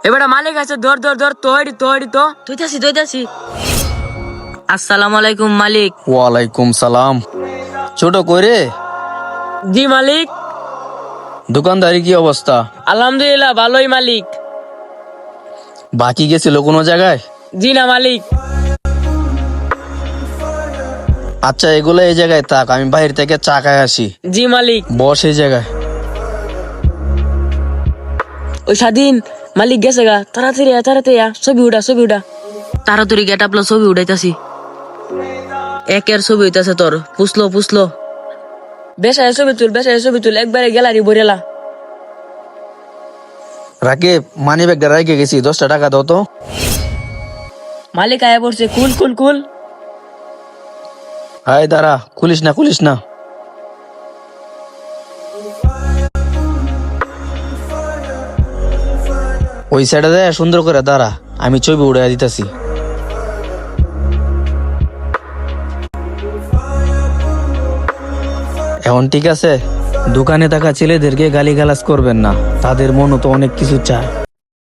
এবারে মালিক আছে, ধর ধর ধর, তৈরি তৈরি তো তুইতাছি। আসসালামু আলাইকুম মালিক। ওয়ালাইকুম সালাম। ছোট কইরে জি মালিক। দোকানদারি কি অবস্থা? আলহামদুলিল্লাহ ভালোই মালিক। বাকি গেছিল কোনো জায়গায়? জি না মালিক। আচ্ছা, এগুলো এই জায়গায় থাক, আমি বাইরে থেকে চা খাই আসি। জি মালিক। বস এই জায়গায়। ওই স্বাধীন মালিক গেছে গা, তাড়াতাড়ি ছবি উঠা তাড়াতাড়ি গেট আপলো ছবি উঠাইতাছি। একের ছবি হইতাছে তোর, পুছলো বেসায় ছবি তুল একবারে গ্যালারি ভরেলা। রাকিব, মানি ব্যাগটা রেখে গেছি, 10টা টাকা দাও তো। মালিক আয়া পড়ছে, কুল। হাই দাঁড়া, খুলিস না। ওই সাইডে দেয় সুন্দর করে দাঁড়া, আমি ছবি উড়াই দিতেছি। এখন ঠিক আছে? দোকানে থাকা ছেলেদেরকে গালিগালাজ করবেন না, তাদের মনও তো অনেক কিছু চায়।